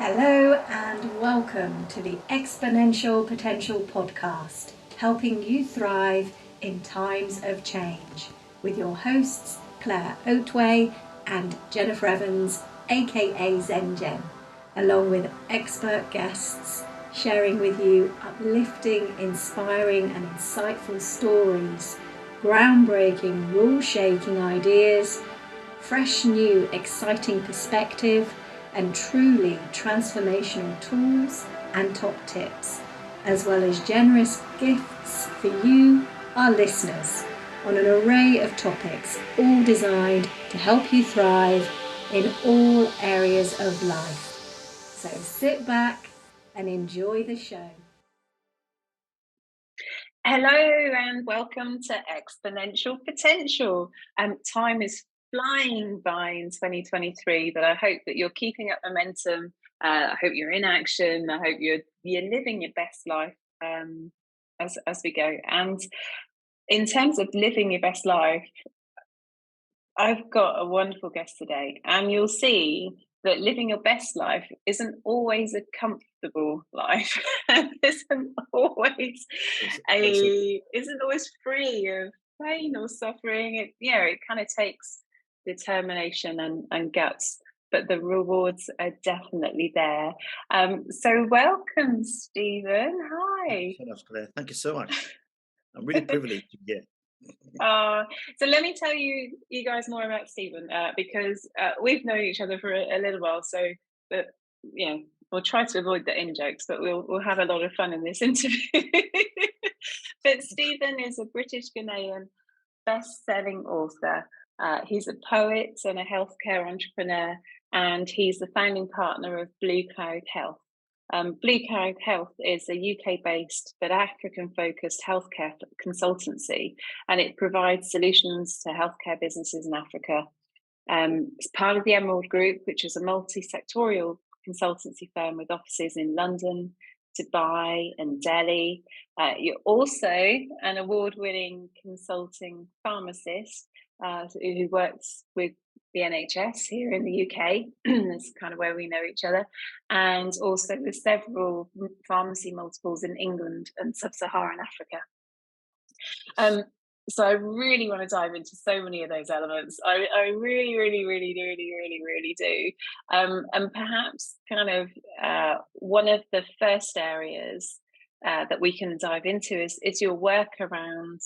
Hello and welcome to the Exponential Potential Podcast, helping you thrive in times of change, with your hosts Claire Oatway and Jennifer Evans, aka Zen Jen, along with expert guests sharing with you uplifting, inspiring and insightful stories, groundbreaking, rule-shaking ideas, fresh, new, exciting perspective, and truly transformational tools and top tips, as well as generous gifts for you, our listeners, on an array of topics, all designed to help you thrive in all areas of life. So sit back and enjoy the show. Hello and welcome to Exponential Potential. Time is flying by in 2023, but I hope that you're keeping up momentum. I hope you're in action. I hope you're living your best life as we go. And in terms of living your best life, I've got a wonderful guest today, and you'll see that living your best life isn't always a comfortable life. isn't always free of pain or suffering. It kind of takes determination and guts, but the rewards are definitely there. So welcome, Stephen. Hi. Thank you so much. I'm really privileged to be here. So let me tell you guys more about Stephen, because we've known each other for a little while. So, but we'll try to avoid the in jokes, but we'll have a lot of fun in this interview. But Stephen is a British-Ghanaian best-selling author. He's a poet and a healthcare entrepreneur, and he's the founding partner of BlueCloud Health. BlueCloud Health is a UK-based but African-focused healthcare consultancy, and it provides solutions to healthcare businesses in Africa. It's part of the Emerald Group, which is a multi-sectoral consultancy firm with offices in London, Dubai and Delhi. You're also an award-winning consulting pharmacist who works with the NHS here in the UK. That's kind of where we know each other, and also with several pharmacy multiples in England and sub-Saharan Africa. So I really want to dive into so many of those elements. I really do. And perhaps kind of one of the first areas that we can dive into is your work around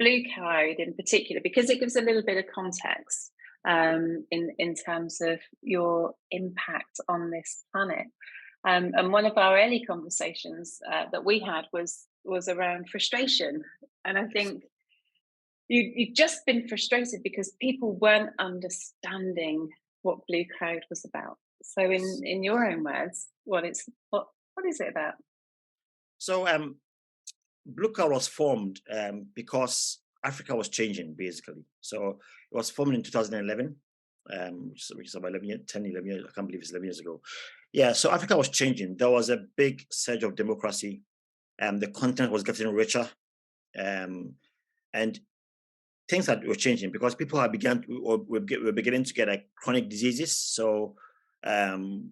BlueCloud in particular, because it gives a little bit of context in terms of your impact on this planet. And one of our early conversations that we had was around frustration. And I think you've just been frustrated because people weren't understanding what BlueCloud was about. So in your own words, what is it about? So BlueCloud was formed because Africa was changing, basically. So it was formed in 2011, which is about 11 years, I can't believe it's 11 years ago. Yeah, so Africa was changing. There was a big surge of democracy. The continent was getting richer. And things that were changing because people were beginning to get like chronic diseases. So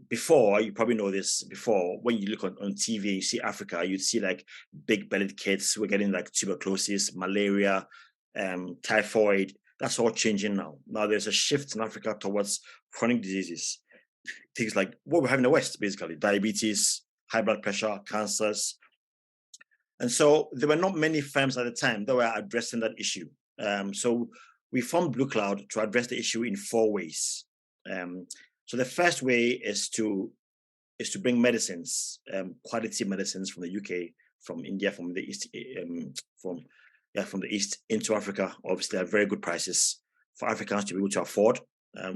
before, you probably know this, before when you look on TV, you see Africa, you'd see like big bellied kids who were getting like tuberculosis, malaria, typhoid. That's all changing now. Now there's a shift in Africa towards chronic diseases. Things like what we have in the West, basically, diabetes, high blood pressure, cancers. And so there were not many firms at the time that were addressing that issue. So we formed BlueCloud to address the issue in 4 ways. So the first way is to bring medicines, quality medicines from the UK, from India, from the East, from the East into Africa, obviously at very good prices for Africans to be able to afford.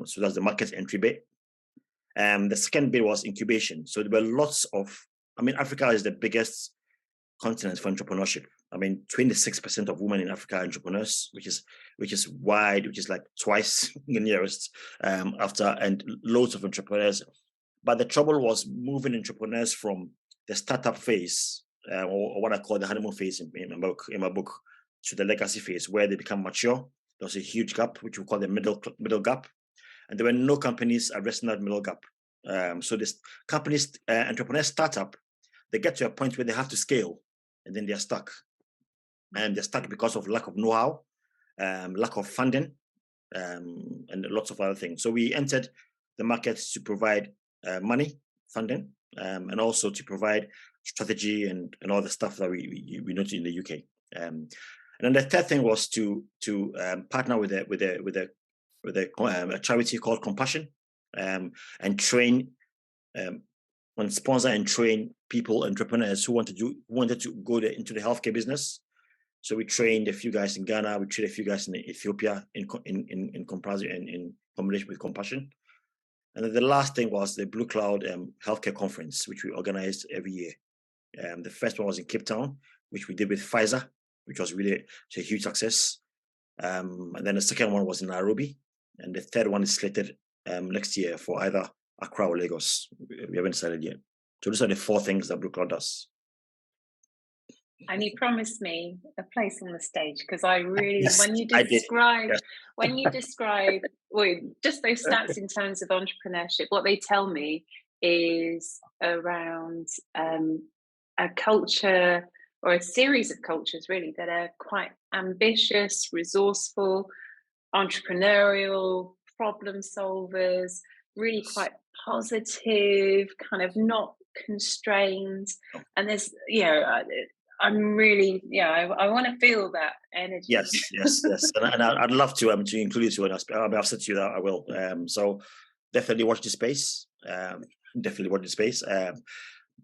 So that's the market entry bit. The second bit was incubation. So there were lots of, Africa is the biggest continent for entrepreneurship. 26% of women in Africa are entrepreneurs, which is wide, which is like twice the nearest after, and loads of entrepreneurs. But the trouble was moving entrepreneurs from the startup phase, or what I call the honeymoon phase in my book, to the legacy phase, where they become mature. There was a huge gap, which we call the middle gap, and there were no companies addressing that middle gap. So this companies, entrepreneurs start up, they get to a point where they have to scale, and then they're stuck. And they're stuck because of lack of know-how, lack of funding, and lots of other things. So we entered the market to provide money, funding, and also to provide strategy and all the stuff that we know in the UK. And then the third thing was to partner with a charity called Compassion, and train and sponsor and train people, entrepreneurs who wanted to go into the healthcare business. So we trained a few guys in Ghana, we trained a few guys in Ethiopia in combination with Compassion. And then the last thing was the BlueCloud Healthcare Conference, which we organized every year. The first one was in Cape Town, which we did with Pfizer, which was really a huge success. And then the second one was in Nairobi. And the third one is slated next year for either Accra or Lagos. We haven't decided yet. So those are the 4 things that BlueCloud does. And you promised me a place on the stage, because I really, yes, when you describe, well, just those stats in terms of entrepreneurship, what they tell me is around a culture, or a series of cultures really, that are quite ambitious, resourceful, entrepreneurial, problem solvers, really quite positive, kind of not constrained. And there's, I'm really, I want to feel that energy. Yes. And I'd love to include you to an aspect. I've said to you that I will. So definitely watch the space.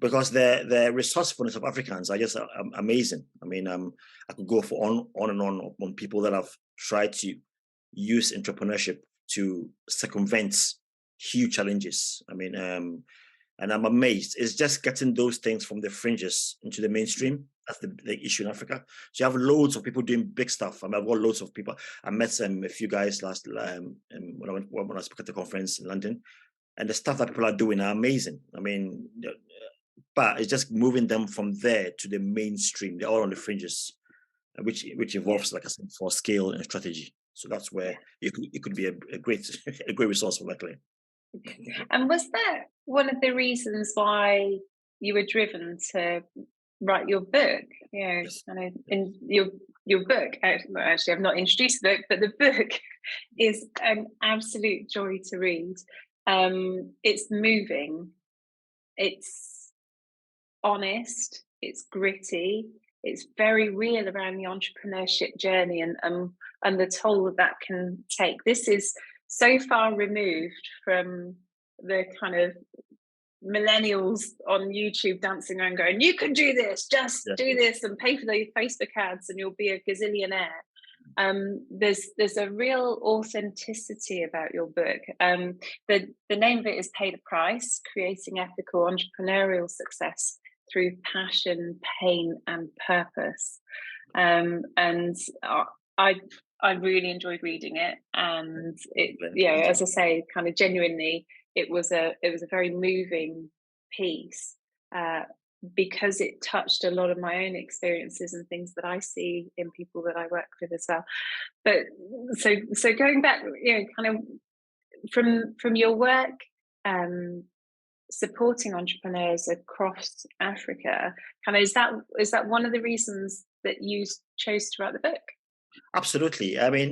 Because the resourcefulness of Africans are just amazing. I mean, I could go on and on people that have tried to use entrepreneurship to circumvent huge challenges. I mean, and I'm amazed. It's just getting those things from the fringes into the mainstream. That's the issue in Africa. So you have loads of people doing big stuff. I mean, I've got loads of people. I met a few guys when I spoke at the conference in London, and the stuff that people are doing are amazing. I mean, but it's just moving them from there to the mainstream. They're all on the fringes, which involves, like I said, for scale and strategy. So that's where it could be a great resource for my client. And was that one of the reasons why you were driven to write your book? Yes. And in your book, actually, I've not introduced the book, but the book is an absolute joy to read. It's moving, it's honest, it's gritty, it's very real around the entrepreneurship journey and the toll that can take. This is so far removed from the kind of millennials on YouTube dancing around going, you can do this, just do this and pay for the Facebook ads and you'll be a gazillionaire. There's a real authenticity about your book. The name of it is Pay the Price, Creating Ethical Entrepreneurial Success Through Passion, Pain and Purpose. And I really enjoyed reading it, and as I say, kind of genuinely, it was a very moving piece, because it touched a lot of my own experiences and things that I see in people that I work with as well. But so going back, kind of from your work, supporting entrepreneurs across Africa, kind of is that one of the reasons that you chose to write the book? Absolutely. I mean,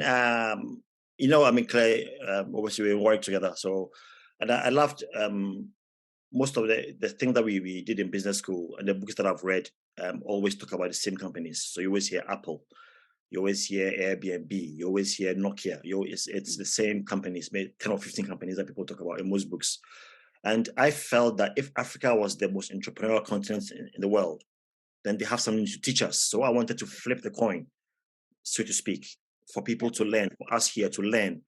Claire, obviously we work together. So, and I loved most of the thing that we did in business school, and the books that I've read always talk about the same companies. So you always hear Apple, you always hear Airbnb, you always hear Nokia. It's the same companies, maybe 10 or 15 companies that people talk about in most books. And I felt that if Africa was the most entrepreneurial continent in the world, then they have something to teach us. So I wanted to flip the coin, so to speak, for people to learn, for us here to learn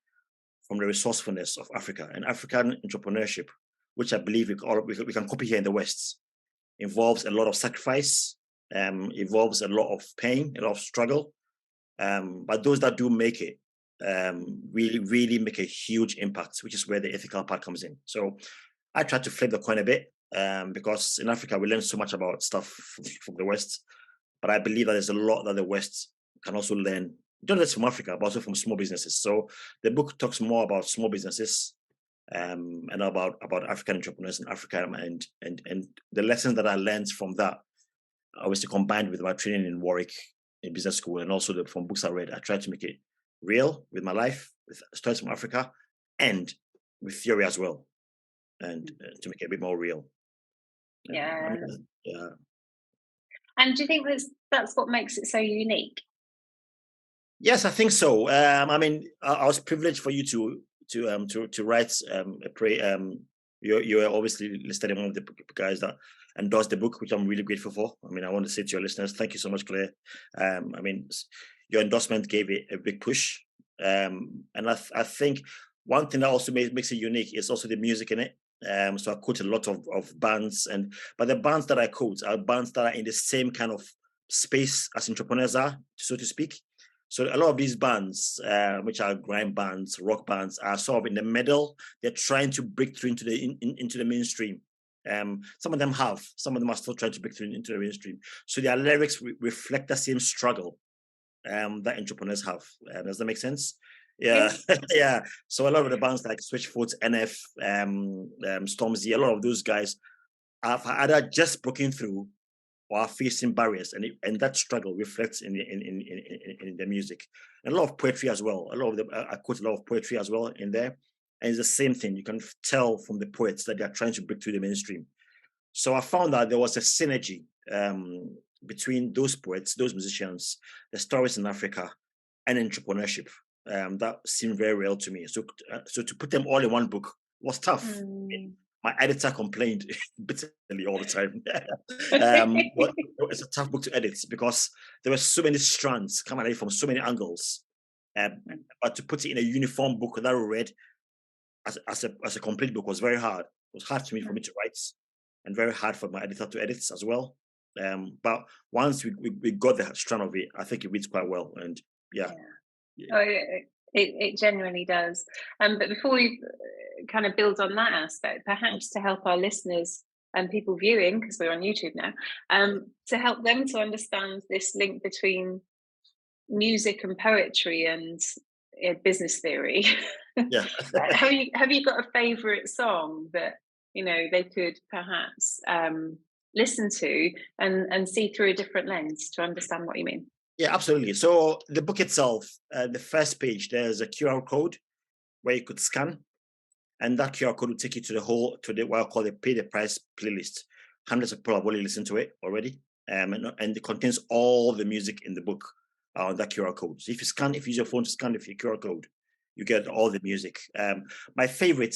from the resourcefulness of Africa. And African entrepreneurship, which I believe we can copy here in the West, involves a lot of sacrifice, involves a lot of pain, a lot of struggle. But those that do make it really, really make a huge impact, which is where the ethical part comes in. So I try to flip the coin a bit, because in Africa, we learn so much about stuff from the West. But I believe that there's a lot that the West can also learn, not just from Africa, but also from small businesses. So the book talks more about small businesses, and about African entrepreneurs in Africa, and the lessons that I learned from that, obviously combined with my training in Warwick in business school, and also from books I read, I tried to make it real with my life, with stories from Africa, and with theory as well, and to make it a bit more real. Yeah. Yeah. And do you think that's what makes it so unique? Yes, I think so. I mean, I was privileged for you to write a pre. You were obviously listed among the guys that endorsed the book, which I'm really grateful for. I mean, I want to say to your listeners, thank you so much, Claire. I mean, your endorsement gave it a big push, and I think one thing that also makes it unique is also the music in it. So I quote a lot of bands, but the bands that I quote are bands that are in the same kind of space as entrepreneurs are, so to speak. So a lot of these bands, which are grime bands, rock bands, are sort of in the middle. They're trying to break through into the mainstream. Some of them have. Some of them are still trying to break through into the mainstream. So their lyrics reflect the same struggle that entrepreneurs have. Does that make sense? Yeah, yeah. So a lot of the bands like Switchfoot, NF, Stormzy, a lot of those guys have either just broken through or are facing barriers, and that struggle reflects in the music, and a lot of poetry as well. A lot of them, I quote a lot of poetry as well in there, and it's the same thing. You can tell from the poets that they are trying to break through the mainstream. So I found that there was a synergy between those poets, those musicians, the stories in Africa, and entrepreneurship. That seemed very real to me. So to put them all in one book was tough. My editor complained bitterly all the time. But it's a tough book to edit because there were so many strands coming at it from so many angles. But to put it in a uniform book that we read as a complete book was very hard. It was hard for me to write, and very hard for my editor to edit as well. But once we got the strand of it, I think it reads quite well. And yeah. Oh, it genuinely does. But before we kind of build on that aspect, perhaps to help our listeners and people viewing, because we're on YouTube now, to help them to understand this link between music and poetry and business theory. Yeah. Have you got a favorite song that they could perhaps listen to and see through a different lens to understand what you mean? Yeah, absolutely. So the book itself, the first page, there's a QR code where you could scan, and that QR code will take you to what I call the Pay the Price playlist. Hundreds of people have already listened to it already, and it contains all the music in the book on that QR code. So if you use your phone to scan the QR code, you get all the music. My favorite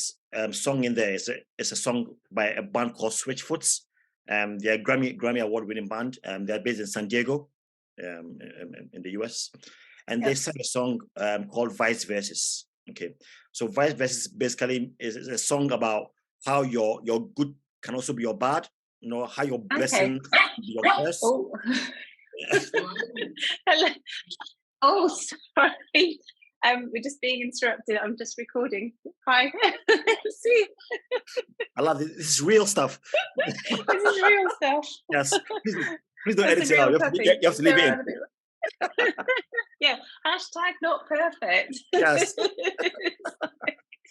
song in there is a song by a band called Switchfoot. They're a Grammy award-winning band. They're based in San Diego, in the US, and they sang a song called Vice Versus. Okay, so Vice Versus basically is a song about how your good can also be your bad. How your blessing can be your curse. Oh. Oh, sorry. We're just being interrupted. I'm just recording. Hi. See? I love this. This is real stuff. This is real stuff. Yes. Please don't edit it out. You have to leave it in. Yeah. Hashtag not perfect. Yes.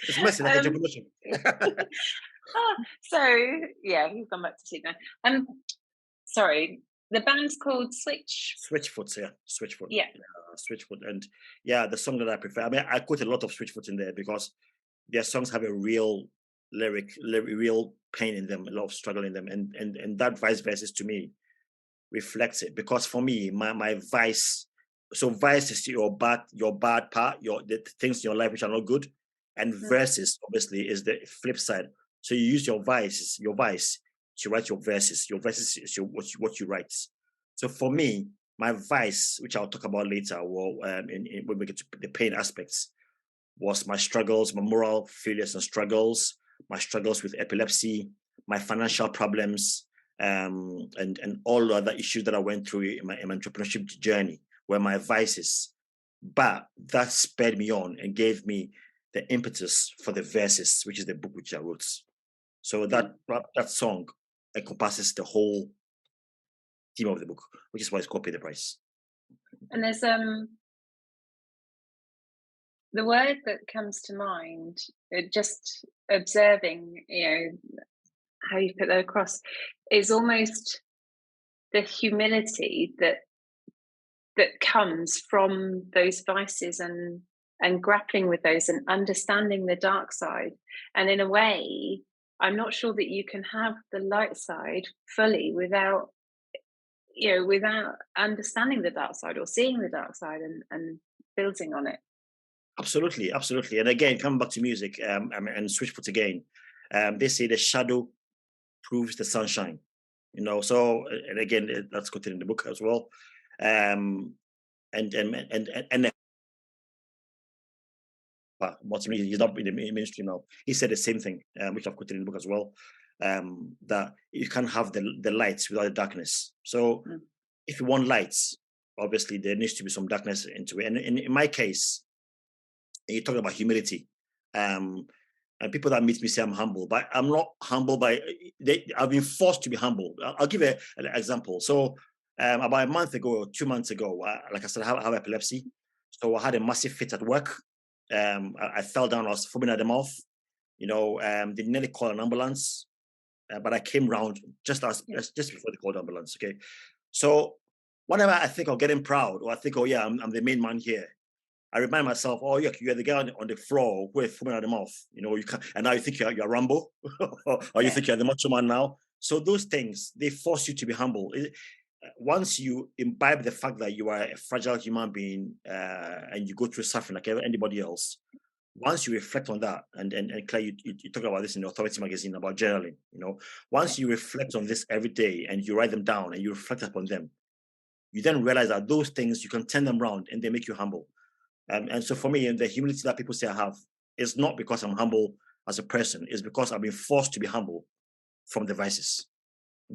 It's messy like entrepreneurship. So yeah, he's gone back to sleep now. Sorry. The band's called Switchfoot, yeah. Switchfoot. Yeah. Switchfoot. And yeah, the song that I prefer. I mean, I quote a lot of Switchfoot in there because their songs have a real real pain in them, a lot of struggle in them. And that Vice Versus to me reflects it. Because for me, my vice, so vice is your bad part, the things in your life which are not good. And versus obviously is the flip side. So you use your vice to write your verses. Your verses is what you write. So for me, my vice, which I'll talk about later, when we get to the pain aspects, was my struggles, my moral failures and struggles, my struggles with epilepsy, my financial problems, and all the other issues that I went through in my entrepreneurship journey were my vices. But that spurred me on and gave me the impetus for the verses, which is the book which I wrote. So that song encompasses the whole theme of the book, which is why it's called Pay the Price. And there's the word that comes to mind just observing, how you put that across, is almost the humility that comes from those vices and grappling with those and understanding the dark side. And in a way, I'm not sure that you can have the light side fully without understanding the dark side or seeing the dark side and building on it. Absolutely. And again, coming back to music, and Switchfoot again, they say the shadow proves the sunshine. So, and again, that's quoted in the book as well. And multimedia, he's not in the mainstream now. He said the same thing, which I've quoted in the book as well. That you can't have the lights without the darkness. So if you want lights, obviously there needs to be some darkness into it. And in my case, you talk about humility. And people that meet me say I'm humble, but I'm not humble I've been forced to be humble. I'll give an example. So about a month ago or 2 months ago, like I said, I have epilepsy. So I had a massive fit at work. I fell down, I was foaming at the mouth. They nearly called an ambulance, but I came round just before they called ambulance. Okay. So whenever I think of getting proud, or I think, oh yeah, I'm the main man here, I remind myself, oh, you're the guy on the floor with foaming at the mouth. You can't, and now you think you're Rambo, or you think you're the macho man now. So those things, they force you to be humble. Once you imbibe the fact that you are a fragile human being, and you go through suffering like anybody else, once you reflect on that, and Claire, you talk about this in the Authority magazine about journaling. Once you reflect on this every day and you write them down and you reflect upon them, you then realize that those things, you can turn them around and they make you humble. And so for me, the humility that people say I have is not because I'm humble as a person, it's because I've been forced to be humble from the vices.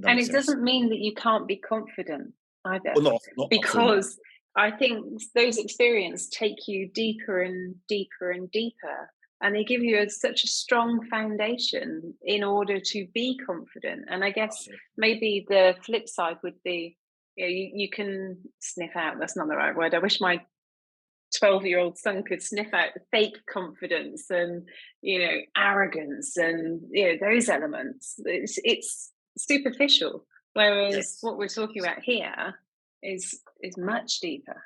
And it doesn't mean that you can't be confident either. No, because I think those experiences take you deeper and deeper and deeper. And they give you such a strong foundation in order to be confident. And I guess maybe the flip side would be, you can sniff out, that's not the right word. I wish my 12-year-old son could sniff out fake confidence and arrogance and those elements. It's superficial, whereas what we're talking about here is much deeper.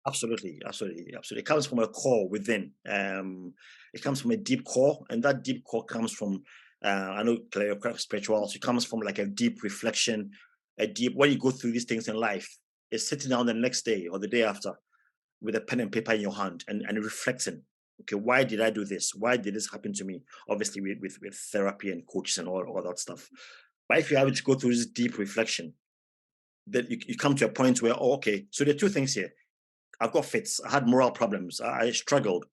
Absolutely. It comes from a core within. It comes from a deep core, and that deep core comes from I know Claire, you're quite spiritual, so it comes from like a deep reflection, when you go through these things in life, it's sitting down the next day or the day after with a pen and paper in your hand and reflecting, okay, why did I do this? Why did this happen to me? Obviously with therapy and coaches and all that stuff. But if you have to go through this deep reflection, then you come to a point where, okay, so there are two things here. I've got fits, I had moral problems, I struggled,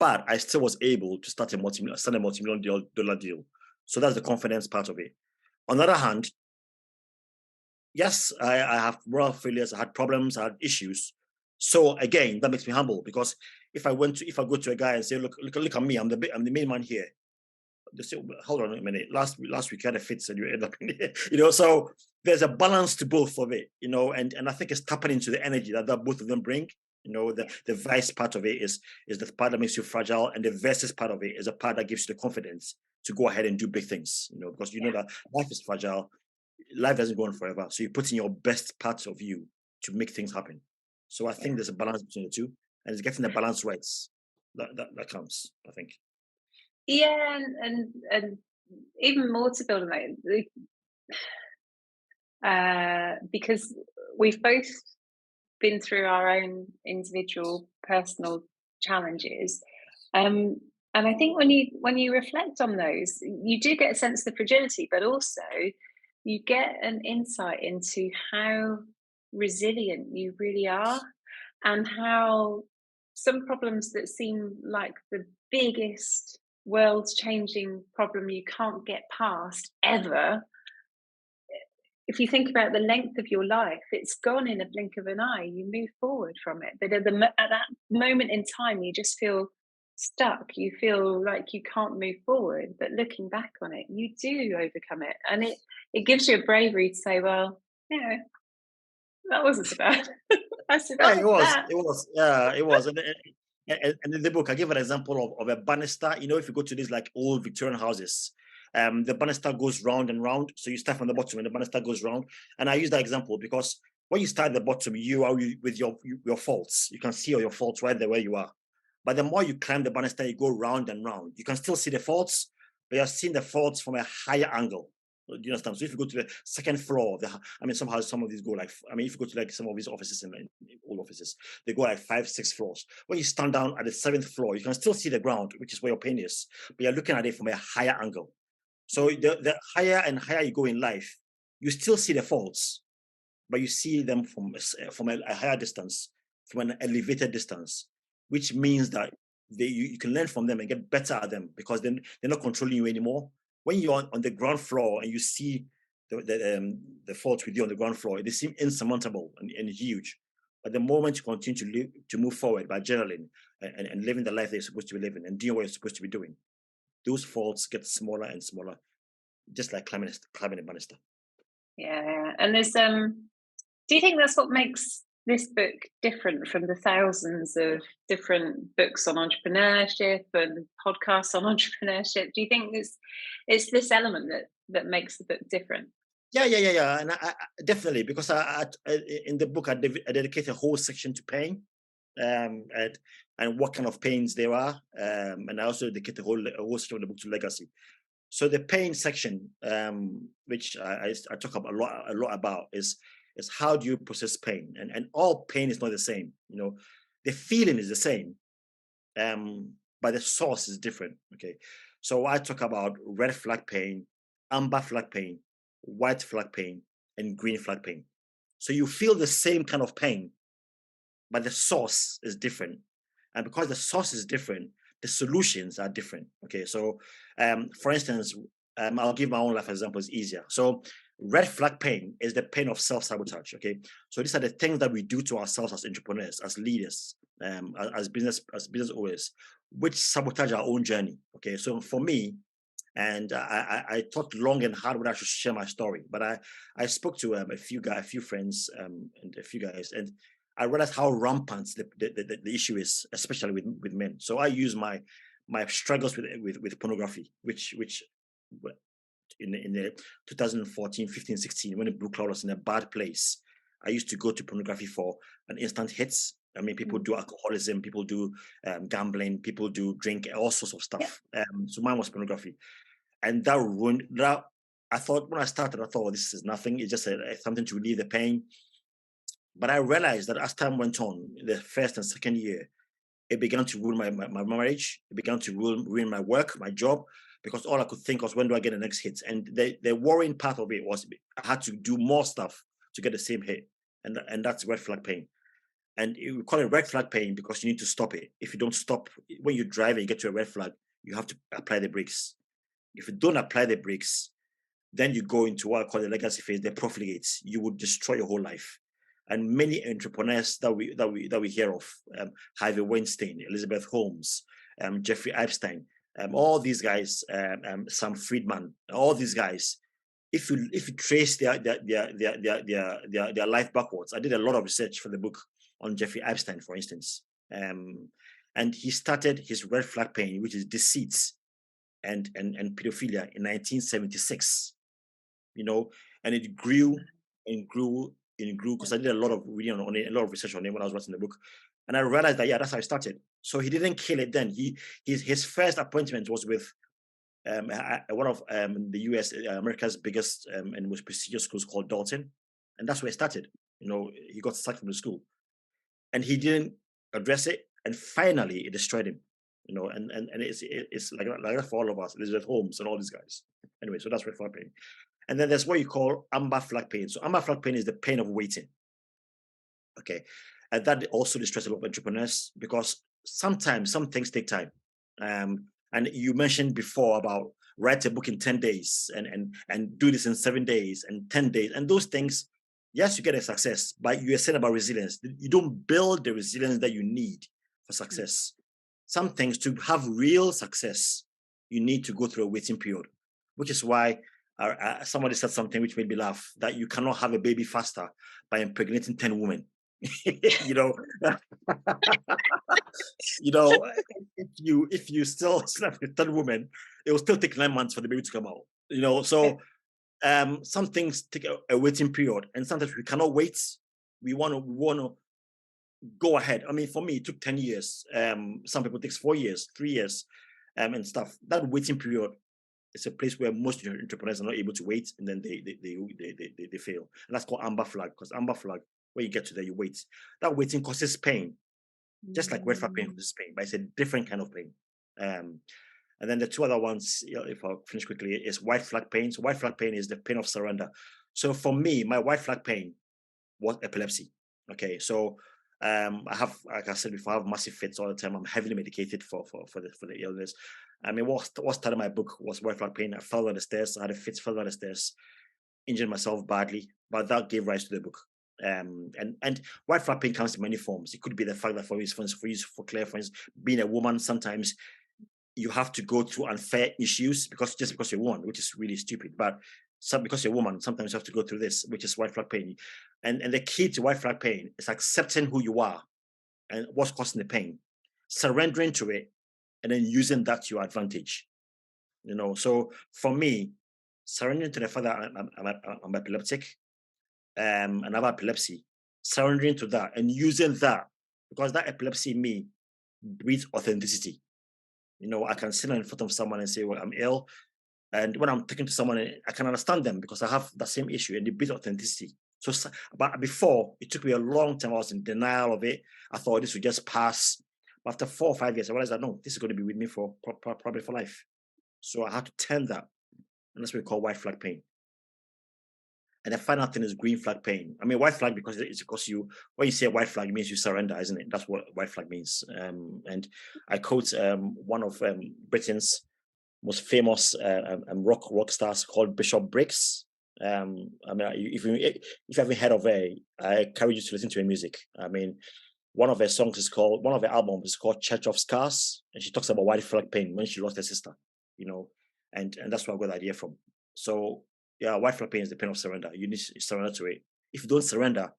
but I still was able to start a multi-million dollar deal. So that's the confidence part of it. On the other hand, yes, I have moral failures, I had problems, I had issues. So again, that makes me humble, because if I go to a guy and say, look at me, I'm the main man here. They say, hold on a minute. Last week you had a fits and you end up in here. So there's a balance to both of it, and I think it's tapping into the energy that both of them bring. The vice part of it is the part that makes you fragile, and the versus part of it is a part that gives you the confidence to go ahead and do big things. Because know that life is fragile, life doesn't go on forever. So you put in your best parts of you to make things happen. So I think there's a balance between the two, and it's getting the balance right that counts, I think. Yeah, and even more to build on that, because we've both been through our own individual personal challenges, and I think when you reflect on those, you do get a sense of fragility, but also you get an insight into how resilient you really are, and how some problems that seem like the biggest world-changing problem you can't get past ever, if you think about the length of your life, it's gone in a blink of an eye. You move forward from it, but at that moment in time, you just feel stuck. You feel like you can't move forward, but looking back on it, you do overcome it, and it gives you a bravery to say, well, that wasn't so bad. I survived that. It was. Yeah, it was. And And in the book, I give an example of a banister. You know, if you go to these like old Victorian houses, the banister goes round and round. So you start from the bottom and the banister goes round. And I use that example because when you start at the bottom, you are with your faults. You can see all your faults right there where you are. But the more you climb the banister, you go round and round. You can still see the faults, but you're seeing the faults from a higher angle. Do you understand? So if you go to the second floor, somehow some of these go like, if you go to like some of these offices in all offices, they go like 5, 6 floors. When you stand down at the 7th floor, you can still see the ground, which is where your pain is, but you're looking at it from a higher angle. So the higher and higher you go in life, you still see the faults, but you see them from a higher distance, from an elevated distance, which means that you can learn from them and get better at them because then they're not controlling you anymore. When you're on the ground floor and you see the faults with you on the ground floor, they seem insurmountable and huge. But the moment you continue to move forward by journaling and living the life that you're supposed to be living and doing what you're supposed to be doing, those faults get smaller and smaller, just like climbing a banister. Yeah, and there's do you think that's what makes this book different from the thousands of different books on entrepreneurship and podcasts on entrepreneurship? Do you think it's this element that makes the book different? Yeah, and I definitely, because I in the book I dedicate a whole section to pain, and what kind of pains there are, and I also dedicate a whole section of the book to legacy. So the pain section, which I talk about a lot about, is how do you process pain, and all pain is not the same. You know, the feeling is the same, but the source is different. Okay, so I talk about red flag pain, amber flag pain, white flag pain, and green flag pain. So you feel the same kind of pain, but the source is different. And because the source is different, the solutions are different. Okay, so for instance, I'll give my own life example, it's easier. So red flag pain is the pain of self-sabotage. Okay, so these are the things that we do to ourselves as entrepreneurs, as leaders, as business owners, which sabotage our own journey. Okay, so for me, and I thought long and hard whether I should share my story, but I spoke to a few friends, and a few guys, and I realized how rampant the issue is, especially with men. So I use my struggles with pornography, which in the 2014, 15, 16, when the BlueCloud was in a bad place, I used to go to pornography for an instant hits. I mean, people do alcoholism, people do gambling, people do drink, all sorts of stuff. So mine was pornography. And that ruined that. I thought when I started, well, this is nothing. It's just something to relieve the pain. But I realized that as time went on, the first and second year, it began to ruin my marriage. It began to ruin my work, my job, because all I could think was, when do I get the next hit? And the worrying part of it was I had to do more stuff to get the same hit. And that's red flag pain. And we call it red flag pain because you need to stop it. If you don't stop, when you drive and you get to a red flag, you have to apply the brakes. If you don't apply the brakes, then you go into what I call the legacy phase, the profligates. You would destroy your whole life. And many entrepreneurs that we hear of, Harvey Weinstein, Elizabeth Holmes, Jeffrey Epstein, all these guys, Sam Friedman, all these guys. If you trace their life backwards, I did a lot of research for the book on Jeffrey Epstein, for instance, and he started his red flag pain, which is deceit and pedophilia, in 1976. You know, and it grew and grew and grew because I did a lot of reading on it, a lot of research on it when I was writing the book, and I realized that that's how I started. So he didn't kill it then. His first appointment was with one of the U.S. America's biggest and most prestigious schools called Dalton, and that's where it started. You know, he got sacked from the school, and he didn't address it, and finally it destroyed him. You know, and it's like that for all of us, Elizabeth Holmes and all these guys. Anyway, so that's red flag pain. And then there's what you call amber flag pain. So amber flag pain is the pain of waiting. Okay, and that also distresses a lot of entrepreneurs because sometimes some things take time. And you mentioned before about write a book in 10 days and do this in 7 days and 10 days. And those things, yes, you get a success, but you are saying about resilience. You don't build the resilience that you need for success. Some things, to have real success, you need to go through a waiting period, which is why somebody said something which made me laugh, that you cannot have a baby faster by impregnating 10 women. you know, you know, if you still slept with 10 women, it will still take 9 months for the baby to come out. You know, so some things take a waiting period, and sometimes we cannot wait. We want to go ahead. I mean, for me, it took 10 years. Some people it takes 4 years, 3 years, and stuff. That waiting period is a place where most entrepreneurs are not able to wait, and then they fail. And that's called amber flag, because amber flag, when you get to there, you wait. That waiting causes pain, just like red flag pain causes pain, but it's a different kind of pain. And then the two other ones, if I'll finish quickly, is white flag pain. So white flag pain is the pain of surrender. So for me, my white flag pain was epilepsy. Okay, so I have, like I said before, I have massive fits all the time. I'm heavily medicated for the illness. I mean, what started my book was white flag pain. I fell down the stairs. I had a fit, fell down the stairs, injured myself badly, but that gave rise to the book. And white flag pain comes in many forms. It could be the fact that for Claire, for instance, being a woman, sometimes you have to go through unfair issues because you're one, which is really stupid. But because you're a woman, sometimes you have to go through this, which is white flag pain. And the key to white flag pain is accepting who you are and what's causing the pain, surrendering to it, and then using that to your advantage. You know, so for me, surrendering to the fact that I'm epileptic, and I have epilepsy, surrendering to that and using that, because that epilepsy in me breeds authenticity. You know, I can sit in front of someone and say, well, I'm ill. And when I'm talking to someone, I can understand them because I have the same issue, and it builds authenticity. So, but before, it took me a long time. I was in denial of it. I thought this would just pass. But after 4 or 5 years, I realized that no, this is going to be with me for probably for life. So I had to turn that. And that's what we call white flag pain. And the final thing is green flag pain. I mean, white flag because it's because when you say white flag, it means you surrender, isn't it? That's what white flag means. And I quote one of Britain's most famous rock stars called Bishop Briggs. I mean, if you haven't heard of her, I encourage you to listen to her music. I mean, one of her albums is called Church of Scars, and she talks about white flag pain when she lost her sister. You know, and that's where I got the idea from. So yeah, white flag pain is the pain of surrender. You need to surrender to it. If you don't surrender,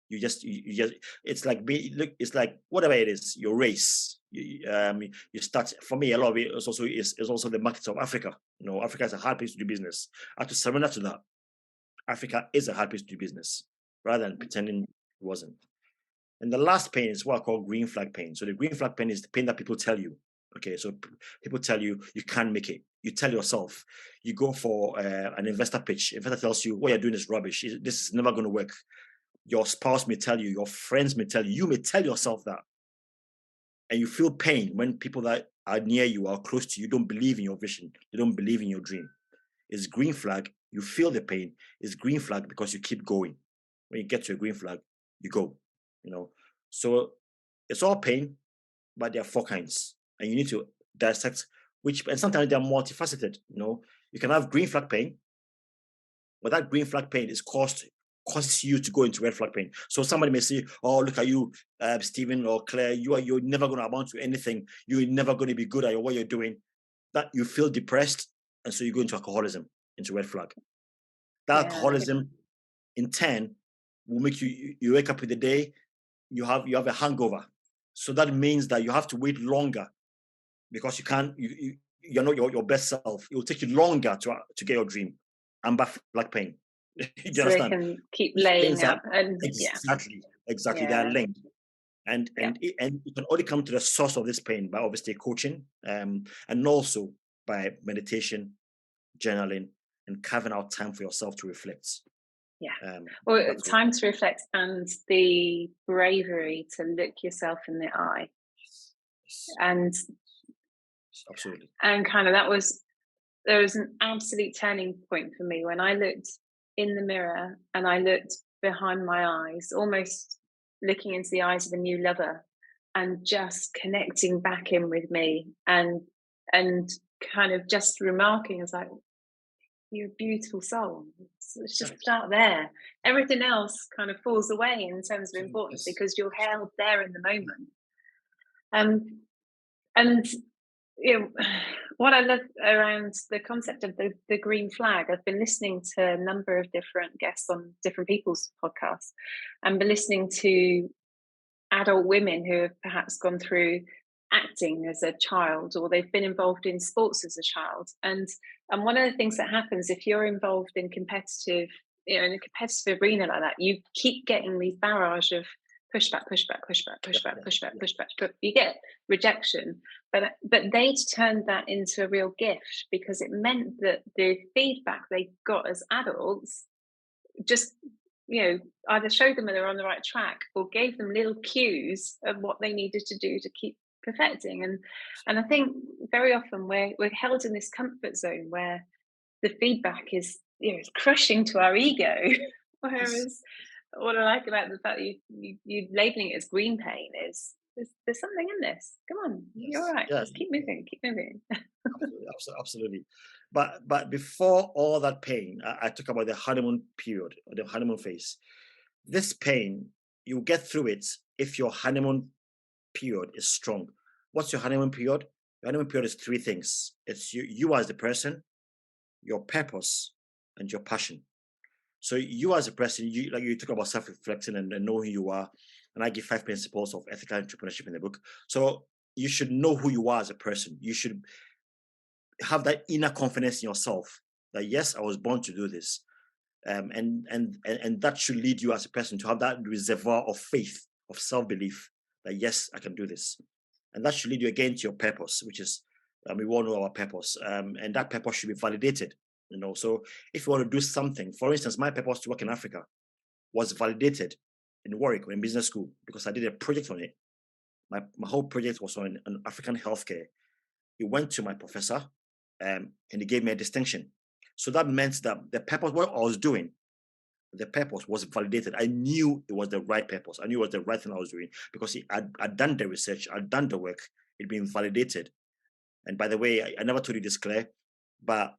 you just it's like whatever it is, your race. You start. For me, a lot of it is also the markets of Africa. You know, Africa is a hard place to do business. I have to surrender to that. Africa is a hard place to do business, rather than pretending it wasn't. And the last pain is what I call green flag pain. So the green flag pain is the pain that people tell you. Okay, so people tell you can't make it. You tell yourself. You go for an investor pitch. Investor tells you what you're doing is rubbish. This is never going to work. Your spouse may tell you. Your friends may tell you. You may tell yourself that. And you feel pain when people that are near you, are close to you, don't believe in your vision. They don't believe in your dream. It's green flag. You feel the pain. It's green flag because you keep going. When you get to a green flag, you go. You know, so it's all pain, but there are 4 kinds, and you need to dissect which. And sometimes they're multifaceted. You know, you can have green flag pain, but that green flag pain is causes you to go into red flag pain. So somebody may say, "Oh, look at you, Stephen or Claire. You're never going to amount to anything. You're never going to be good at what you're doing." That you feel depressed, and so you go into alcoholism, into red flag. That alcoholism, in turn, will make you wake up in the day. You have a hangover, so that means that you have to wait longer because you can't. You're not your best self. It will take you longer to get your dream. Amber flag pain. Do you so understand? they can keep laying up and exactly. Yeah. They are linked, and you can only come to the source of this pain by obviously coaching, and also by meditation, journaling, and carving out time for yourself to reflect. Well, time to reflect and the bravery to look yourself in the eye. And absolutely. And kind of there was an absolute turning point for me when I looked in the mirror and I looked behind my eyes, almost looking into the eyes of a new lover, and just connecting back in with me and kind of just remarking, I was like, "You're a beautiful soul." It's just start there. Everything else kind of falls away in terms of importance because you're held there in the moment. And you know, what I love around the concept of the green flag, I've been listening to a number of different guests on different people's podcasts, and been listening to adult women who have perhaps gone through acting as a child, or they've been involved in sports as a child. And one of the things that happens if you're involved in competitive, in a competitive arena like that, you keep getting these barrage of pushback, but you get rejection. But they'd turned that into a real gift, because it meant that the feedback they got as adults just, either showed them that they're on the right track, or gave them little cues of what they needed to do to keep perfecting. And I think very often we're held in this comfort zone where the feedback is, it's crushing to our ego. Whereas what I like about the fact that you labeling it as green pain is there's something in this. Come on, you're all right. Yeah, Just keep moving. absolutely. But before all that pain, I talk about the honeymoon period, or the honeymoon phase. This pain, you get through it if your honeymoon period is strong. What's your honeymoon period? Your honeymoon period is three things. It's you as the person, your purpose, and your passion. So you as a person, you talk about self-reflecting and know who you are. And I give 5 principles of ethical entrepreneurship in the book. So you should know who you are as a person. You should have that inner confidence in yourself that yes, I was born to do this. And that should lead you as a person to have that reservoir of faith, of self-belief that yes, I can do this. And that should lead you again to your purpose, which is, we all know our purpose. And that purpose should be validated. So if you want to do something, for instance, my purpose to work in Africa was validated in Warwick, in business school, because I did a project on it. My whole project was on African healthcare. It went to my professor, and he gave me a distinction. So that meant that the purpose, what I was doing, the purpose was validated. I knew it was the right purpose. I knew it was the right thing I was doing, because I'd done the research, I'd done the work, it'd been validated. And by the way, I never told you this, Claire, but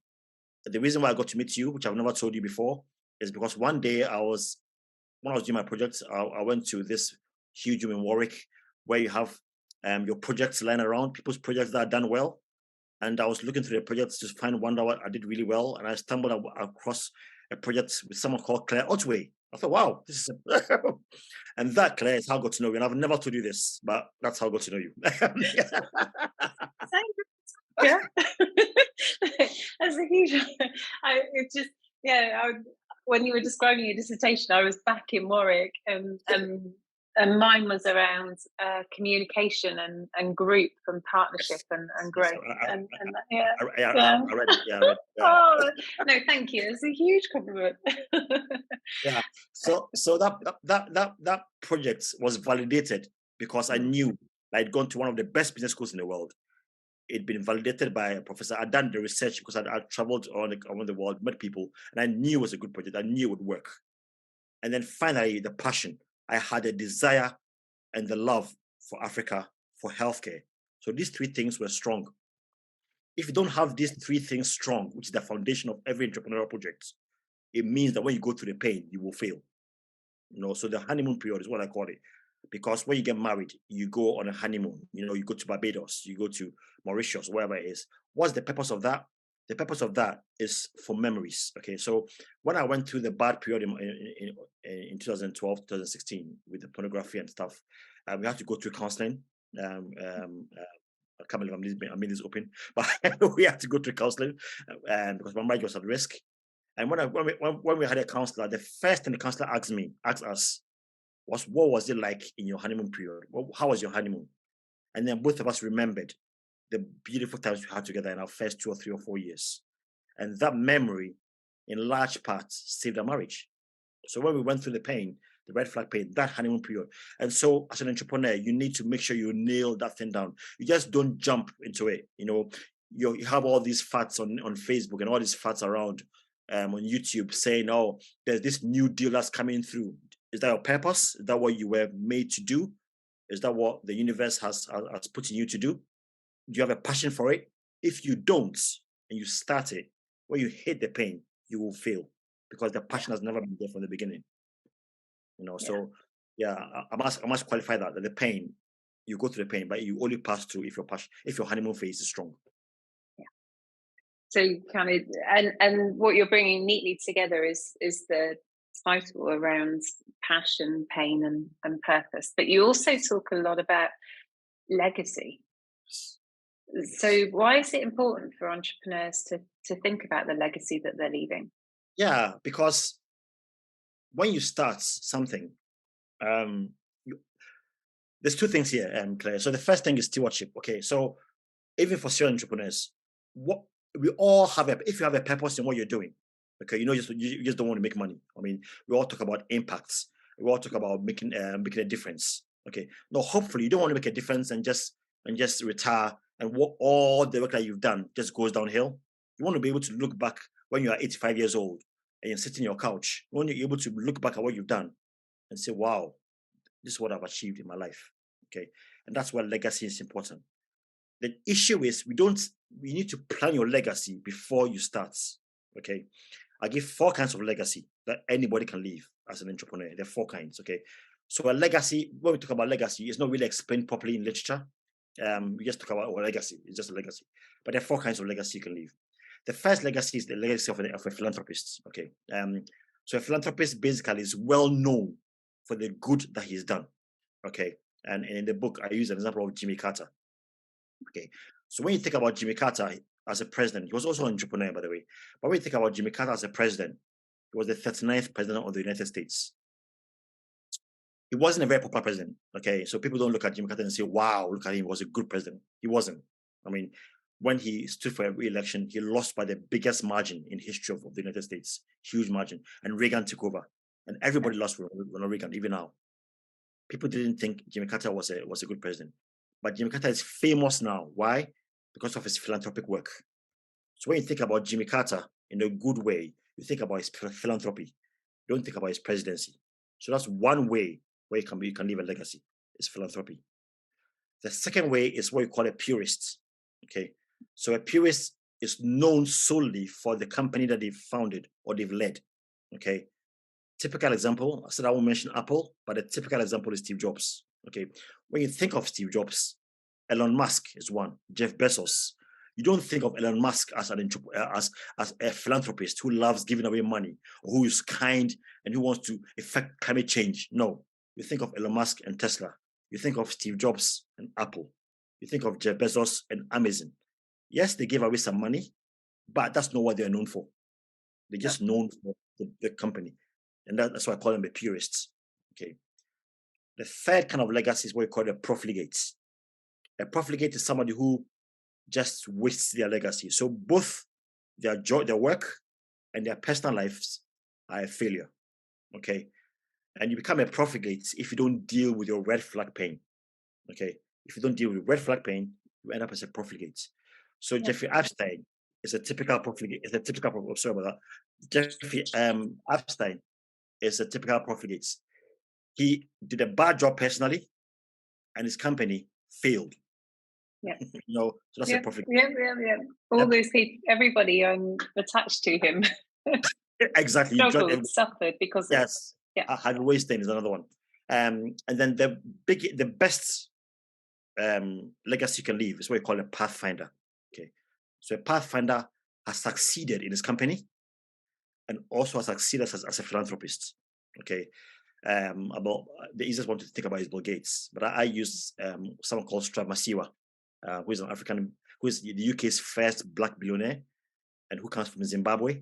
the reason why I got to meet you, which I've never told you before, is because one day when I was doing my project, I went to this huge room in Warwick where you have your projects lying around, people's projects that are done well. And I was looking through the projects to find one that I did really well. And I stumbled across a project with someone called Claire Oatway. I thought, wow, this is and that, Claire, is how I got to know you. And I've never told you this, but that's how I got to know you. Yeah. That's a huge. When you were describing your dissertation, I was back in Warwick, and mine was around communication and group and partnership and growth. I read it. Yeah. Oh no, thank you. It's a huge compliment. Yeah. So that project was validated because I knew I'd gone to one of the best business schools in the world. It'd been validated by a professor. I'd done the research because I'd traveled around the world, met people, and I knew it was a good project. I knew it would work. And then finally, the passion. I had a desire and the love for Africa, for healthcare. So these three things were strong. If you don't have these three things strong, which is the foundation of every entrepreneurial project, it means that when you go through the pain, you will fail. So the honeymoon period is what I call it. Because when you get married, you go on a honeymoon. You go to Barbados, you go to Mauritius, wherever it is. What's the purpose of that? The purpose of that is for memories. Okay, so when I went through the bad period in 2012, 2016 with the pornography and stuff, we had to go through counseling. I can't believe I made this open, but we had to go through counseling because my marriage was at risk. And when we had a counselor, the first thing the counselor asked us was, what was it like in your honeymoon period? How was your honeymoon? And then both of us remembered the beautiful times we had together in our first 2 or 3 or 4 years. And that memory, in large part, saved our marriage. So when we went through the pain, the red flag pain, that honeymoon period. And so as an entrepreneur, you need to make sure you nail that thing down. You just don't jump into it. You have all these facts on Facebook and all these facts around on YouTube saying, oh, there's this new deal that's coming through. Is that your purpose? Is that what you were made to do? Is that what the universe has put in you to do? Do you have a passion for it? If you don't, and you start it, when you hit the pain, you will fail because the passion has never been there from the beginning. So yeah, I must qualify that the pain you go through the pain, but you only pass through if your honeymoon phase is strong. So kind of, and what you're bringing neatly together is the title around passion, pain, and purpose. But you also talk a lot about legacy. So why is it important for entrepreneurs to think about the legacy that they're leaving? Yeah, because when you start something, there's two things here, Claire. So the first thing is stewardship. Okay, so even for serial entrepreneurs, what we all have if you have a purpose in what you're doing, okay, you just don't want to make money. I mean, we all talk about impacts. We all talk about making a difference. Okay, no, hopefully you don't want to make a difference and just retire and what all the work that you've done just goes downhill. You want to be able to look back when you are 85 years old and you're sitting on your couch. You want to be able to look back at what you've done and say, "Wow, this is what I've achieved in my life." Okay, and that's why legacy is important. The issue is we need to plan your legacy before you start. Okay, I give 4 kinds of legacy that anybody can leave as an entrepreneur. There are 4 kinds. Okay, so a legacy, when we talk about legacy, it's not really explained properly in literature. We just talk about legacy. It's just a legacy, but there are 4 kinds of legacy you can leave. The first legacy is the legacy of a philanthropist. Okay, so a philanthropist basically is well known for the good that he's done. Okay, and in the book I use an example of Jimmy Carter. Okay, so when you think about Jimmy Carter as a president, he was also an entrepreneur, by the way. But when you think about Jimmy Carter as a president, he was the 39th president of the United States. He wasn't a very popular president. Okay, so people don't look at Jimmy Carter and say, "Wow, look at him, he was a good president." He wasn't. I mean, when he stood for a re-election, he lost by the biggest margin in history of the United States, huge margin, and Reagan took over, and everybody lost Ronald Reagan. Even now, people didn't think Jimmy Carter was a good president. But Jimmy Carter is famous now. Why? Because of his philanthropic work. So when you think about Jimmy Carter in a good way, you think about his philanthropy. You don't think about his presidency. So that's one way where you can leave a legacy, is philanthropy. The second way is what you call a purist. Okay. So a purist is known solely for the company that they've founded or they've led. Okay. Typical example, I said I won't mention Apple, but a typical example is Steve Jobs. Okay, when you think of Steve Jobs, Elon Musk is one, Jeff Bezos. You don't think of Elon Musk as as a philanthropist who loves giving away money, or who is kind and who wants to effect climate change. No, you think of Elon Musk and Tesla. You think of Steve Jobs and Apple. You think of Jeff Bezos and Amazon. Yes, they give away some money, but that's not what they're known for. They're just known for the company. And that's why I call them the purists. Okay. The third kind of legacy is what we call a profligate. A profligate is somebody who just wastes their legacy. So both their work and their personal lives are a failure. Okay. And you become a profligate if you don't deal with your red flag pain. Okay. If you don't deal with red flag pain, you end up as a profligate. So Jeffrey Epstein is a typical profligate. Sorry about that. Jeffrey Epstein is a typical profligate. He did a bad job personally, and his company failed. Yeah. So that's a profligate. Yeah. All those people, everybody attached to him. Exactly. Struggled, suffered because of it. Harvey Weinstein is another one. And then the best legacy you can leave is what we call a pathfinder. Okay. So a pathfinder has succeeded in his company and also has succeeded as a philanthropist. Okay. About the easiest one to think about is Bill Gates, but I use someone called Strav Masiwa, who is an African, who is the UK's first black billionaire, and who comes from Zimbabwe.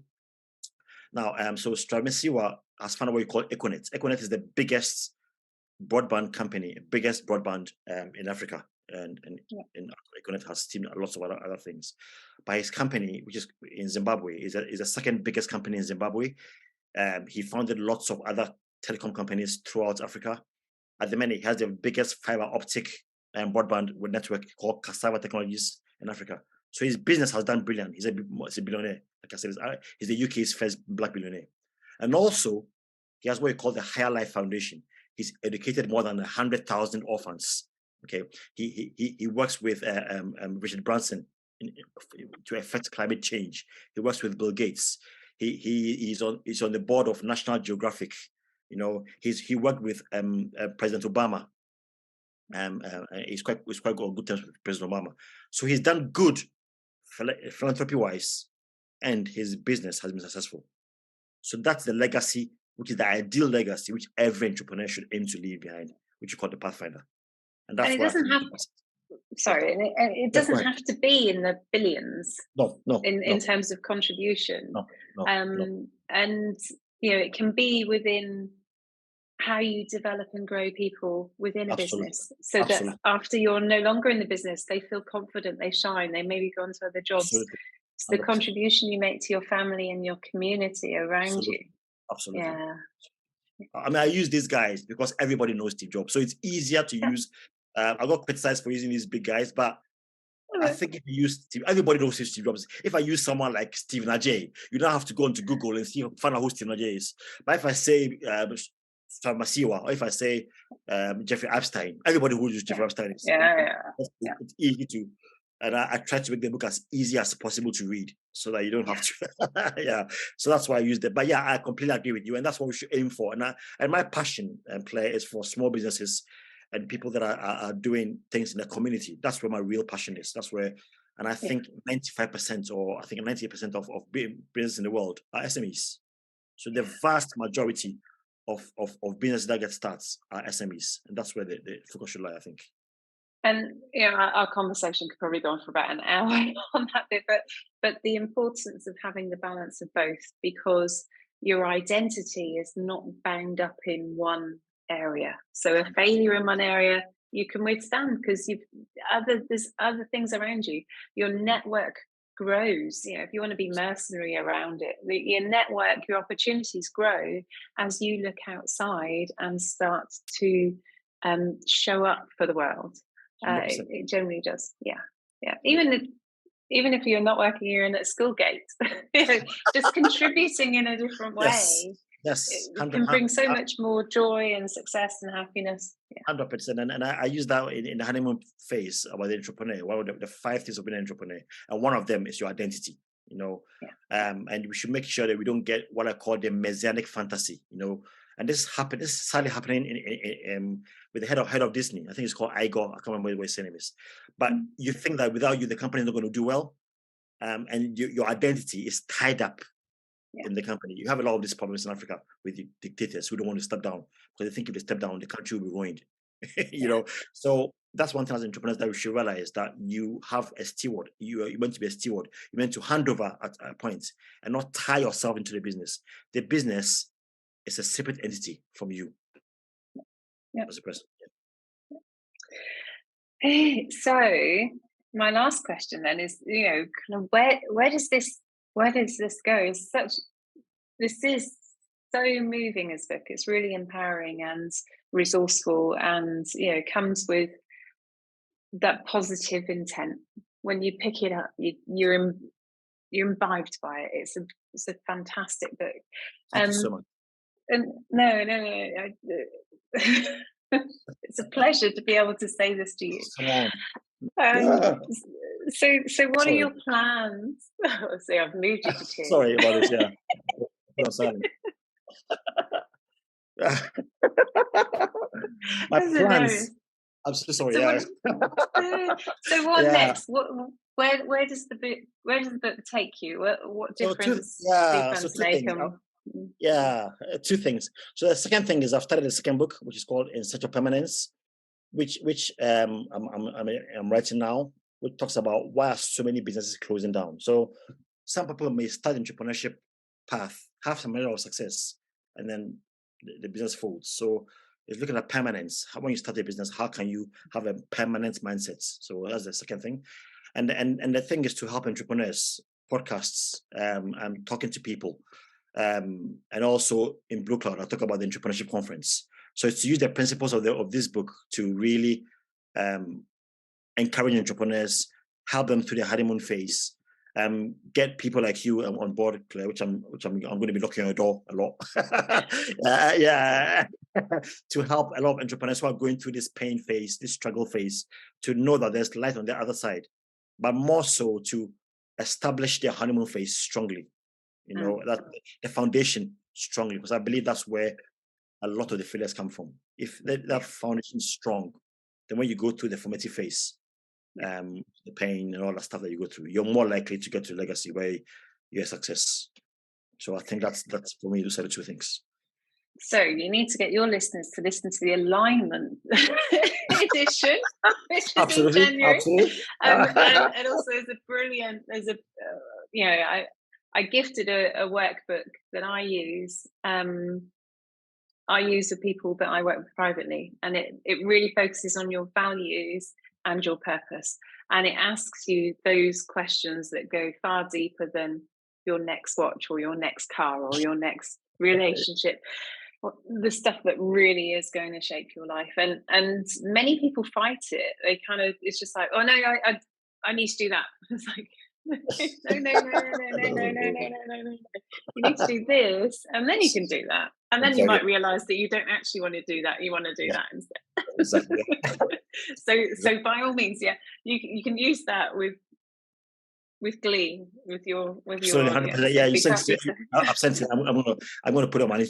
Now, so Strav Masiwa has founded what you call Equinet. Equinet is the biggest broadband company, biggest broadband in Africa, and Equinet has teamed lots of other things. But his company, which is in Zimbabwe, is the second biggest company in Zimbabwe. He founded lots of other telecom companies throughout Africa. At the minute, he has the biggest fiber optic broadband network called Cassava Technologies in Africa. So his business has done brilliant. He's a billionaire. Like I said, he's the UK's first black billionaire. And also, he has what we call the Higher Life Foundation. He's educated more than 100,000 orphans. Okay, he works with Richard Branson to affect climate change. He works with Bill Gates. He's on the board of National Geographic. You know, he worked with President Obama. He's quite on good terms with President Obama. So he's done good philanthropy-wise, and his business has been successful. So that's the legacy, which is the ideal legacy, which every entrepreneur should aim to leave behind, which you call the Pathfinder. And that's and it doesn't have. Sorry, and it doesn't have to be in the billions. No. In terms of contribution. No. And it can be within how you develop and grow people within a business, so that after you're no longer in the business, they feel confident, they shine, they maybe go on to other jobs. Absolutely. It's the contribution you make to your family and your community around you. Absolutely. Yeah. I mean, I use these guys because everybody knows Steve Jobs, so it's easier to use. I got criticized for using these big guys, but I think if you use everybody knows who Steve Jobs. If I use someone like Stephen Adjei, you don't have to go into Google and find out who Stephen Adjei is. But if I say Masiwa, or if I say Jeffrey Epstein, everybody who knows Jeffrey Epstein is. It's easy to, and I try to make the book as easy as possible to read, so that you don't have to. So that's why I used it. But I completely agree with you, and that's what we should aim for. And my passion, Claire, is for small businesses and people that are doing things in the community. That's where my real passion is. That's where, and I think 95% or I think 98% of business in the world are SMEs. So the vast majority of business that get starts are SMEs, and that's where the focus should lie, I think. And our conversation could probably go on for about an hour on that bit, but the importance of having the balance of both, because your identity is not bound up in one area. So a failure in one area you can withstand because there's other things around you. Your network grows. If you want to be mercenary around it, your network, your opportunities grow as you look outside and start to show up for the world. It generally does. Even if you're not working, you're in at Schoolgate, just contributing in a different way. Yes, it can bring so much more joy and success and happiness. 100%, and I use that in the honeymoon phase about the entrepreneur. One of the 5 things of being an entrepreneur, and one of them is your identity. And we should make sure that we don't get what I call the messianic fantasy. And this is sadly happening in with the head of Disney. I think it's called Igor. I can't remember what his name is. But you think that without you, the company is not going to do well, and your identity is tied up in the company. You have a lot of these problems in Africa with the dictators who don't want to step down because they think if they step down, the country will be ruined. So that's one thing as entrepreneurs that we should realize, that you have a steward. You're meant to be a steward. You're meant to hand over at a point and not tie yourself into the business. The business is a separate entity from you as a person. So my last question then is, kind of where does this go? This is so moving as a book. It's really empowering and resourceful, and comes with that positive intent. When you pick it up, you're imbibed by it. It's a fantastic book. Thank you so much. And no. It's a pleasure to be able to say this to you. So what are your plans? See, I've moved you to tears. Sorry about this. My plans. I'm so sorry. So what next? Where does the book take you? What difference do you plan to make? Two things. So the second thing is I've started a second book, which is called In Search of Permanence, which I'm writing now, which talks about why are so many businesses closing down. So some people may start entrepreneurship path, have some level of success, and then the business folds. So it's looking at permanence. When you start a business, how can you have a permanent mindset? So that's the second thing. And the thing is to help entrepreneurs, podcasts, and talking to people. And also in BlueCloud, I talk about the Entrepreneurship Conference. So it's to use the principles of this book to really encourage entrepreneurs, help them through the honeymoon phase, get people like you on board, Claire, which I'm going to be knocking on your door a lot. To help a lot of entrepreneurs who are going through this pain phase, this struggle phase, to know that there's light on the other side, but more so to establish their honeymoon phase strongly. That the foundation strongly, because I believe that's where a lot of the failures come from. If that foundation is strong, then when you go through the formative phase, the pain and all that stuff that you go through, you're more likely to get to legacy where you're a success. So I think that's for me, those are the two things. So you need to get your listeners to listen to the alignment edition, which is Absolutely, in January. absolutely. And also I gifted a workbook that I use. I use for people that I work with privately, and it really focuses on your values and your purpose, and it asks you those questions that go far deeper than your next watch or your next car or your next relationship. The stuff that really is going to shape your life, and many people fight it. They kind of, it's just like, oh no, I need to do that. It's like, no. You need to do this, and then you can do that, and then you might realize that you don't actually want to do that. You want to do that instead. Exactly. So by all means, you can use that with glee with your audience. Yeah, you sent it. I've sent it. I'm gonna put it on my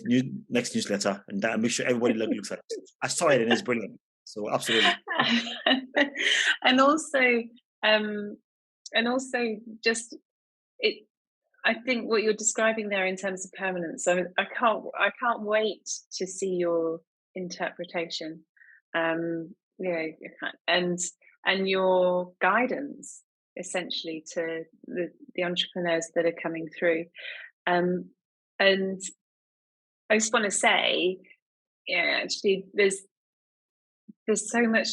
next newsletter, and make sure everybody looks at it. I saw it and it's brilliant. So absolutely. and also just it. I think what you're describing there in terms of permanence. So I can't wait to see your interpretation. And your guidance, essentially, to the entrepreneurs that are coming through. And I just want to say, actually, there's so much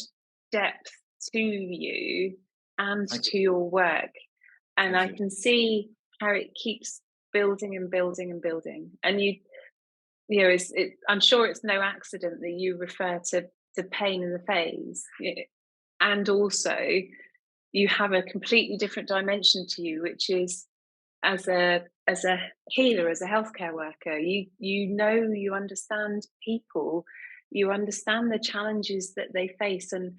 depth to you and to your work, and I can see how it keeps building and building and building. And I'm sure it's no accident that you refer to pain in the phase, and also you have a completely different dimension to you, which is as a healer, as a healthcare worker. You understand people, you understand the challenges that they face, and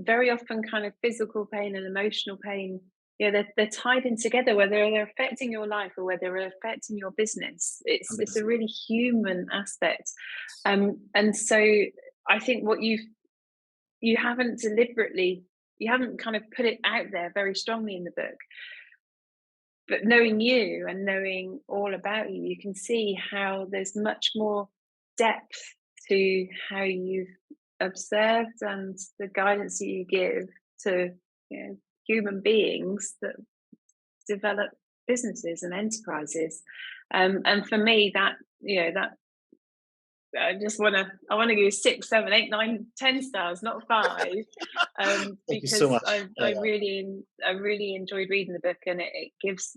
very often kind of physical pain and emotional pain, they're tied in together, whether they're affecting your life or whether they're affecting your business. It's a really human aspect, and so I think what you haven't kind of put it out there very strongly in the book, but knowing you and knowing all about you, you can see how there's much more depth to how you've observed and the guidance that you give to human beings that develop businesses and enterprises. And for me, that I want to give 6, 7, 8, 9, 10 stars, not 5, because so much. I really enjoyed reading the book, and it gives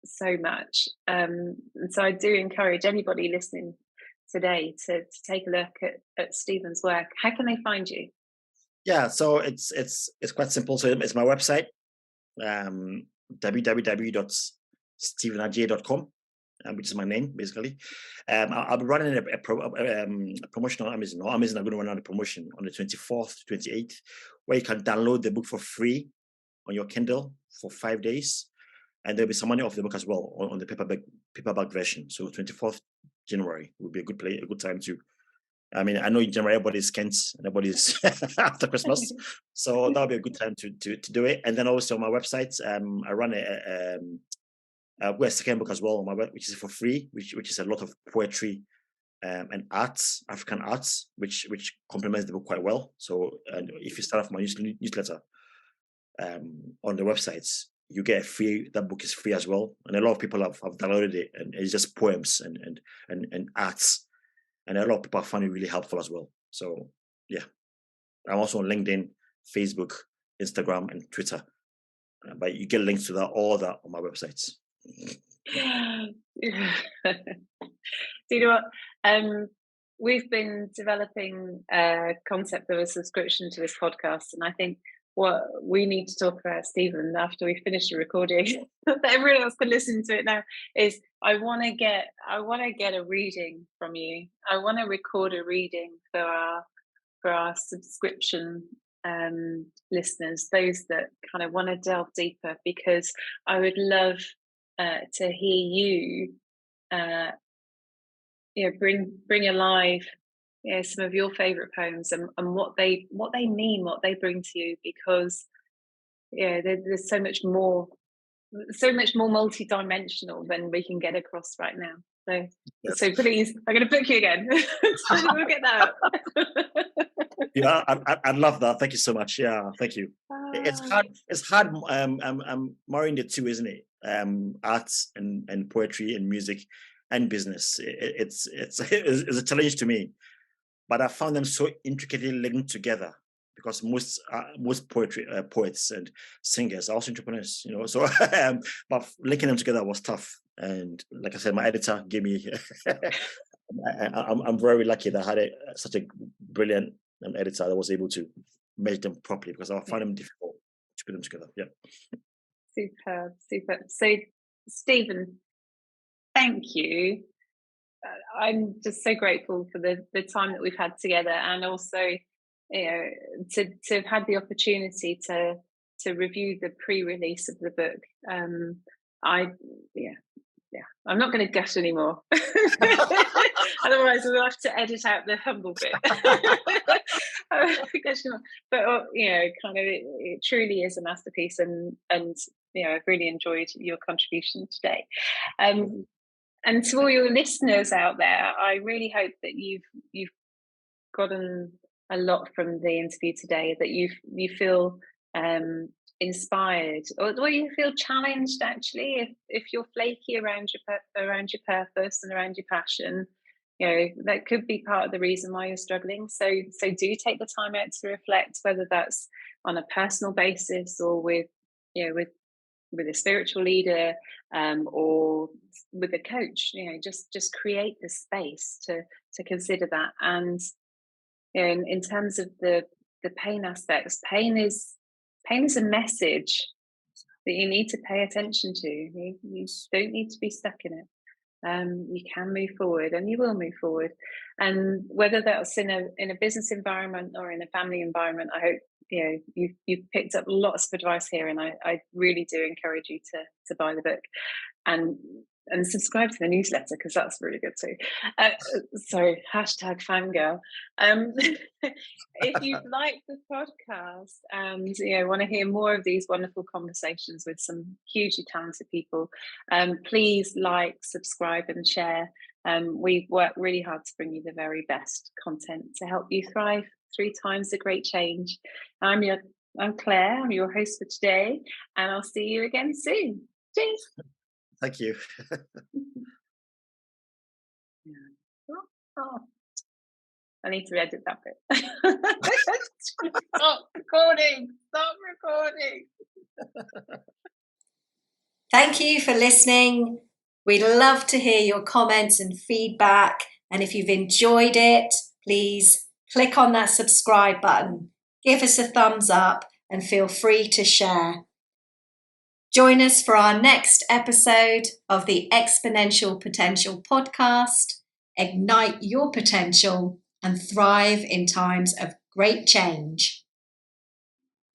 so much. And so I do encourage anybody listening today to take a look at Stephen's work. How can they find you? Yeah, so it's quite simple. So it's my website, www.stephenadjei.com. Which is my name, basically. I'll be running a promotion on Amazon. Amazon are going to run out a promotion on the 24th to 28th, where you can download the book for free on your Kindle for 5 days. And there'll be some money off the book as well on the paperback version. So 24th January will be a good time to. I mean, I know in January everybody's Kent and everybody's after Christmas, so that'll be a good time to do it. And then also on my website, I run a second book as well on my web, which is for free, which is a lot of poetry and arts, African arts, which complements the book quite well. So if you start off my newsletter on the websites, you get that book is free as well. And a lot of people have downloaded it, and it's just poems and arts. And a lot of people find it really helpful as well. So yeah, I'm also on LinkedIn, Facebook, Instagram, and Twitter. But you get links to all that on my websites. Do you know what? We've been developing a concept of a subscription to this podcast, and I think what we need to talk about, Stephen, after we finish the recording, that everyone else can listen to it now, is I want to get a reading from you. I want to record a reading for our subscription listeners, those that kind of want to delve deeper, because I would love to hear you bring alive some of your favourite poems and what they mean, what they bring to you, because there's so much more multi-dimensional than we can get across right now. So, Yes. so please, I'm going to book you again. We'll get that out. Yeah, I love that. Thank you so much. Yeah, thank you. It's hard marrying the two, isn't it? Arts and poetry and music and business. It's a challenge to me, but I found them so intricately linked together, because most poets and singers are also entrepreneurs, So, but linking them together was tough. And like I said, my editor gave me. I'm very lucky that I had such a brilliant editor that was able to measure them properly, because I find them difficult to put them together. Yeah. Superb. So, Stephen, thank you. I'm just so grateful for the time that we've had together, and also, to have had the opportunity to review the pre-release of the book. I'm not going to gush anymore. Otherwise, we'll have to edit out the humble bit. But it truly is a masterpiece, and I've really enjoyed your contribution today. And to all your listeners out there, I really hope that you've gotten a lot from the interview today, that you feel inspired, or you feel challenged, actually, if you're flaky around your purpose and around your passion. That could be part of the reason why you're struggling. So do take the time out to reflect, whether that's on a personal basis or with a spiritual leader, or with a coach. Just create the space to consider that. And in terms of the pain aspects, pain is a message that you need to pay attention to. You don't need to be stuck in it. You can move forward, and you will move forward. And whether that's in a business environment or in a family environment, I hope you've picked up lots of advice here, and I really do encourage you to buy the book and subscribe to the newsletter, because that's really good too. So #fangirl. If you've liked the podcast and want to hear more of these wonderful conversations with some hugely talented people, please like, subscribe, and share. We work really hard to bring you the very best content to help you thrive 3 times the great change. I'm Claire. I'm your host for today, and I'll see you again soon. Cheers. Thank you. I need to edit that bit. Stop recording. Thank you for listening. We'd love to hear your comments and feedback. And if you've enjoyed it, please click on that subscribe button, give us a thumbs up, and feel free to share. Join us for our next episode of the Exponential Potential podcast. Ignite your potential and thrive in times of great change.